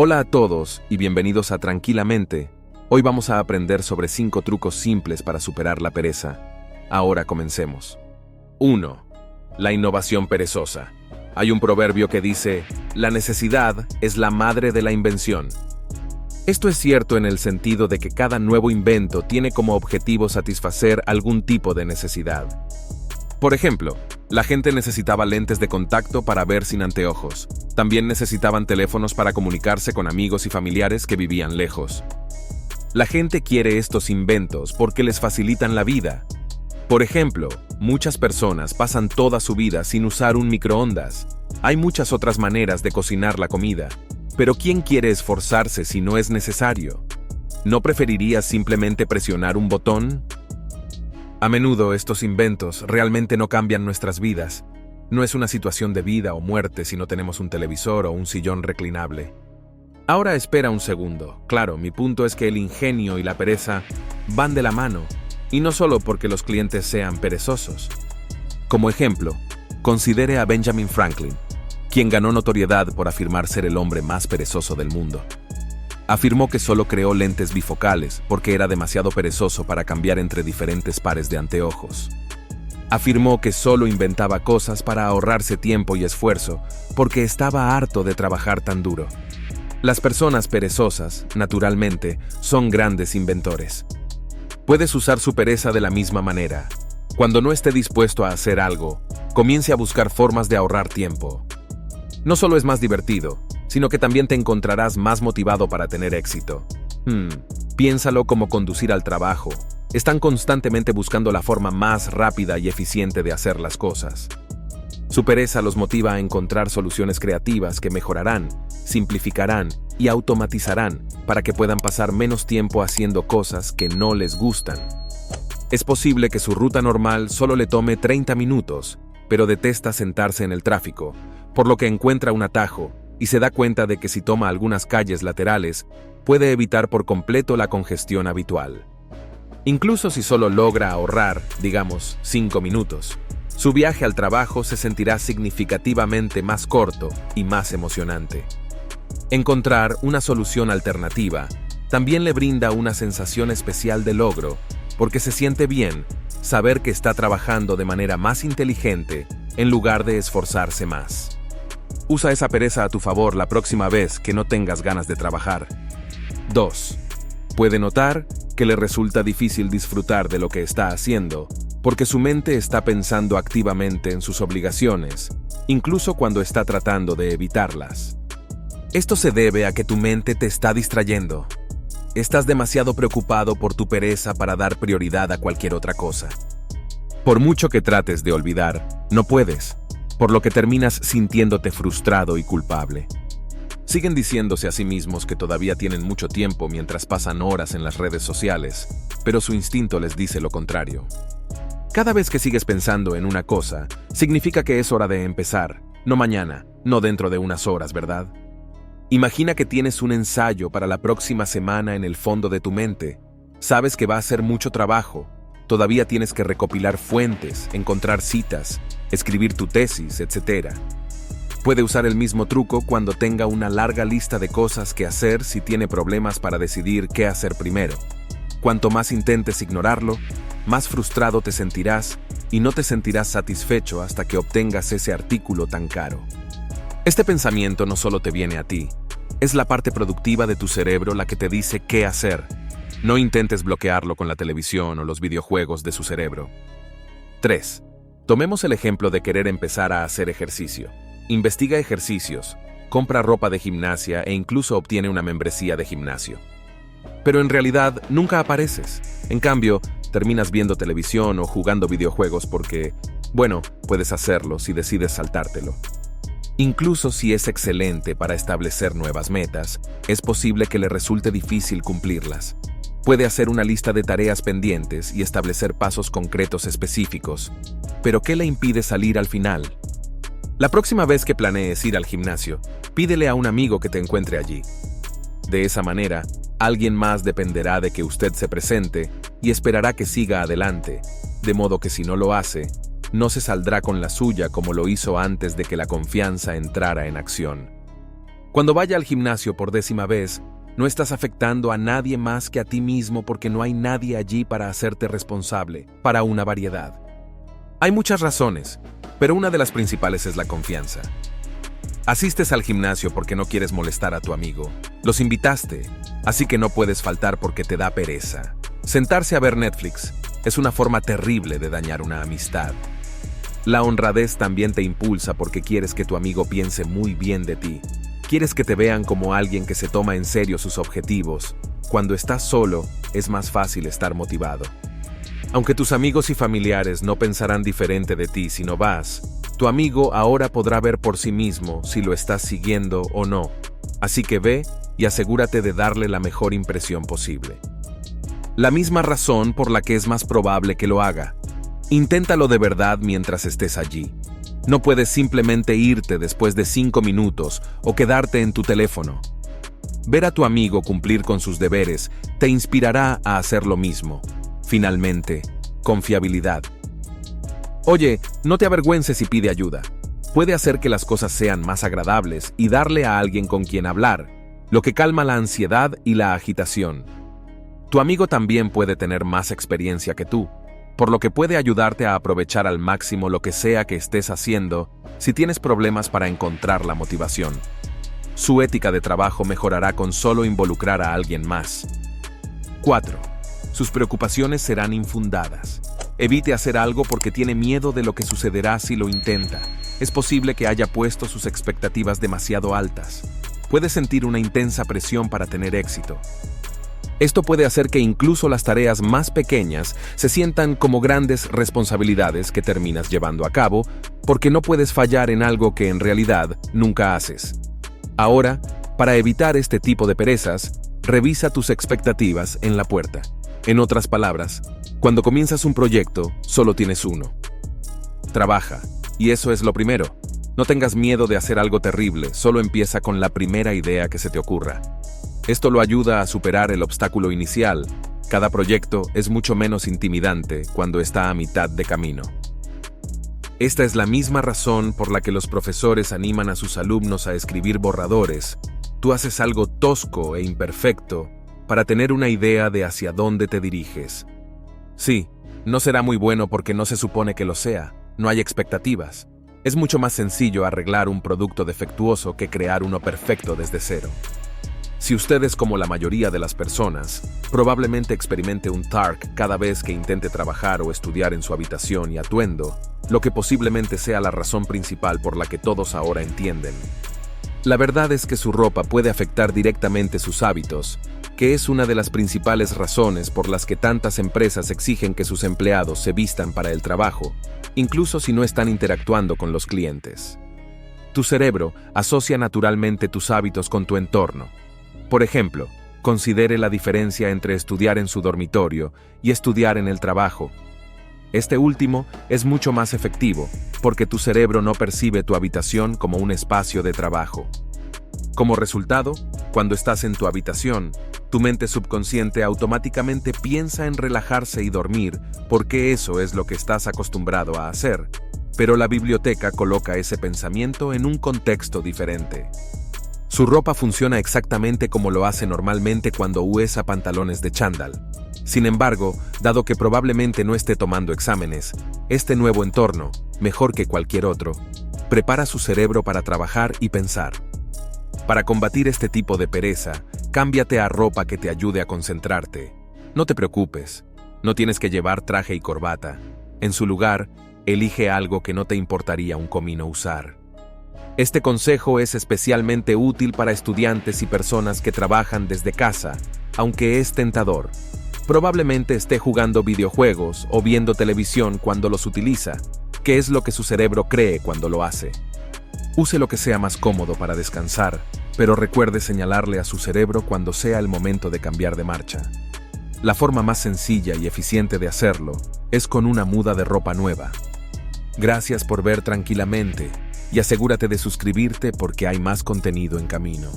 Hola a todos y bienvenidos a Tranquilamente. Hoy vamos a aprender sobre 5 trucos simples para superar la pereza. Ahora comencemos. 1. La innovación perezosa. Hay un proverbio que dice, la necesidad es la madre de la invención. Esto es cierto en el sentido de que cada nuevo invento tiene como objetivo satisfacer algún tipo de necesidad. Por ejemplo, la gente necesitaba lentes de contacto para ver sin anteojos. También necesitaban teléfonos para comunicarse con amigos y familiares que vivían lejos. La gente quiere estos inventos porque les facilitan la vida. Por ejemplo, muchas personas pasan toda su vida sin usar un microondas. Hay muchas otras maneras de cocinar la comida, pero ¿quién quiere esforzarse si no es necesario? ¿No preferirías simplemente presionar un botón? A menudo estos inventos realmente no cambian nuestras vidas. No es una situación de vida o muerte si no tenemos un televisor o un sillón reclinable. Ahora espera un segundo. Claro, mi punto es que el ingenio y la pereza van de la mano, y no solo porque los clientes sean perezosos. Como ejemplo, considere a Benjamin Franklin, quien ganó notoriedad por afirmar ser el hombre más perezoso del mundo. Afirmó que solo creó lentes bifocales porque era demasiado perezoso para cambiar entre diferentes pares de anteojos. Afirmó que solo inventaba cosas para ahorrarse tiempo y esfuerzo porque estaba harto de trabajar tan duro. Las personas perezosas, naturalmente, son grandes inventores. Puedes usar su pereza de la misma manera. Cuando no esté dispuesto a hacer algo, comience a buscar formas de ahorrar tiempo. No solo es más divertido, sino que también te encontrarás más motivado para tener éxito. Piénsalo como conducir al trabajo. Están constantemente buscando la forma más rápida y eficiente de hacer las cosas. Su pereza los motiva a encontrar soluciones creativas que mejorarán, simplificarán y automatizarán para que puedan pasar menos tiempo haciendo cosas que no les gustan. Es posible que su ruta normal solo le tome 30 minutos, pero detesta sentarse en el tráfico, por lo que encuentra un atajo y se da cuenta de que si toma algunas calles laterales, puede evitar por completo la congestión habitual. Incluso si solo logra ahorrar, digamos, 5 minutos, su viaje al trabajo se sentirá significativamente más corto y más emocionante. Encontrar una solución alternativa también le brinda una sensación especial de logro, porque se siente bien saber que está trabajando de manera más inteligente en lugar de esforzarse más. Usa esa pereza a tu favor la próxima vez que no tengas ganas de trabajar. 2. Puede notar que le resulta difícil disfrutar de lo que está haciendo, porque su mente está pensando activamente en sus obligaciones, incluso cuando está tratando de evitarlas. Esto se debe a que tu mente te está distrayendo. Estás demasiado preocupado por tu pereza para dar prioridad a cualquier otra cosa. Por mucho que trates de olvidar, no puedes, por lo que terminas sintiéndote frustrado y culpable. Siguen diciéndose a sí mismos que todavía tienen mucho tiempo mientras pasan horas en las redes sociales, pero su instinto les dice lo contrario. Cada vez que sigues pensando en una cosa, significa que es hora de empezar, no mañana, no dentro de unas horas, ¿verdad? Imagina que tienes un ensayo para la próxima semana en el fondo de tu mente. Sabes que va a ser mucho trabajo. Todavía tienes que recopilar fuentes, encontrar citas, escribir tu tesis, etc. Puede usar el mismo truco cuando tenga una larga lista de cosas que hacer si tiene problemas para decidir qué hacer primero. Cuanto más intentes ignorarlo, más frustrado te sentirás y no te sentirás satisfecho hasta que obtengas ese artículo tan caro. Este pensamiento no solo te viene a ti, es la parte productiva de tu cerebro la que te dice qué hacer. No intentes bloquearlo con la televisión o los videojuegos de su cerebro. 3. Tomemos el ejemplo de querer empezar a hacer ejercicio. Investiga ejercicios, compra ropa de gimnasia e incluso obtiene una membresía de gimnasio. Pero en realidad nunca apareces. En cambio, terminas viendo televisión o jugando videojuegos porque, bueno, puedes hacerlo si decides saltártelo. Incluso si es excelente para establecer nuevas metas, es posible que le resulte difícil cumplirlas. Puede hacer una lista de tareas pendientes y establecer pasos concretos específicos, pero ¿qué le impide salir al final? La próxima vez que planees ir al gimnasio, pídele a un amigo que te encuentre allí. De esa manera, alguien más dependerá de que usted se presente y esperará que siga adelante, de modo que si no lo hace, no se saldrá con la suya como lo hizo antes de que la confianza entrara en acción. Cuando vaya al gimnasio por 10ª vez, no estás afectando a nadie más que a ti mismo porque no hay nadie allí para hacerte responsable, para una variedad. Hay muchas razones, pero una de las principales es la confianza. Asistes al gimnasio porque no quieres molestar a tu amigo. Los invitaste, así que no puedes faltar porque te da pereza. Sentarse a ver Netflix es una forma terrible de dañar una amistad. La honradez también te impulsa porque quieres que tu amigo piense muy bien de ti. Quieres que te vean como alguien que se toma en serio sus objetivos. Cuando estás solo, es más fácil estar motivado. Aunque tus amigos y familiares no pensarán diferente de ti si no vas, tu amigo ahora podrá ver por sí mismo si lo estás siguiendo o no. Así que ve y asegúrate de darle la mejor impresión posible. La misma razón por la que es más probable que lo haga. Inténtalo de verdad mientras estés allí. No puedes simplemente irte después de 5 minutos o quedarte en tu teléfono. Ver a tu amigo cumplir con sus deberes te inspirará a hacer lo mismo. Finalmente, confiabilidad. Oye, no te avergüences y pide ayuda. Puede hacer que las cosas sean más agradables y darle a alguien con quien hablar, lo que calma la ansiedad y la agitación. Tu amigo también puede tener más experiencia que tú, por lo que puede ayudarte a aprovechar al máximo lo que sea que estés haciendo si tienes problemas para encontrar la motivación. Su ética de trabajo mejorará con solo involucrar a alguien más. 4. Sus preocupaciones serán infundadas. Evite hacer algo porque tiene miedo de lo que sucederá si lo intenta. Es posible que haya puesto sus expectativas demasiado altas. Puede sentir una intensa presión para tener éxito. Esto puede hacer que incluso las tareas más pequeñas se sientan como grandes responsabilidades que terminas llevando a cabo porque no puedes fallar en algo que en realidad nunca haces. Ahora, para evitar este tipo de perezas, revisa tus expectativas en la puerta. En otras palabras, cuando comienzas un proyecto, solo tienes uno. Trabaja, y eso es lo primero. No tengas miedo de hacer algo terrible, solo empieza con la primera idea que se te ocurra. Esto lo ayuda a superar el obstáculo inicial. Cada proyecto es mucho menos intimidante cuando está a mitad de camino. Esta es la misma razón por la que los profesores animan a sus alumnos a escribir borradores. Tú haces algo tosco e imperfecto para tener una idea de hacia dónde te diriges. Sí, no será muy bueno porque no se supone que lo sea, no hay expectativas. Es mucho más sencillo arreglar un producto defectuoso que crear uno perfecto desde cero. Si usted es como la mayoría de las personas, probablemente experimente un TARC cada vez que intente trabajar o estudiar en su habitación y atuendo, lo que posiblemente sea la razón principal por la que todos ahora entienden. La verdad es que su ropa puede afectar directamente sus hábitos, que es una de las principales razones por las que tantas empresas exigen que sus empleados se vistan para el trabajo, incluso si no están interactuando con los clientes. Tu cerebro asocia naturalmente tus hábitos con tu entorno. Por ejemplo, considere la diferencia entre estudiar en su dormitorio y estudiar en el trabajo. Este último es mucho más efectivo, porque tu cerebro no percibe tu habitación como un espacio de trabajo. Como resultado, cuando estás en tu habitación, tu mente subconsciente automáticamente piensa en relajarse y dormir, porque eso es lo que estás acostumbrado a hacer. Pero la biblioteca coloca ese pensamiento en un contexto diferente. Su ropa funciona exactamente como lo hace normalmente cuando usa pantalones de chándal. Sin embargo, dado que probablemente no esté tomando exámenes, este nuevo entorno, mejor que cualquier otro, prepara su cerebro para trabajar y pensar. Para combatir este tipo de pereza, cámbiate a ropa que te ayude a concentrarte. No te preocupes, no tienes que llevar traje y corbata. En su lugar, elige algo que no te importaría un comino usar. Este consejo es especialmente útil para estudiantes y personas que trabajan desde casa, aunque es tentador. Probablemente esté jugando videojuegos o viendo televisión cuando los utiliza, que es lo que su cerebro cree cuando lo hace. Use lo que sea más cómodo para descansar, pero recuerde señalarle a su cerebro cuando sea el momento de cambiar de marcha. La forma más sencilla y eficiente de hacerlo es con una muda de ropa nueva. Gracias por ver tranquilamente y asegúrate de suscribirte porque hay más contenido en camino.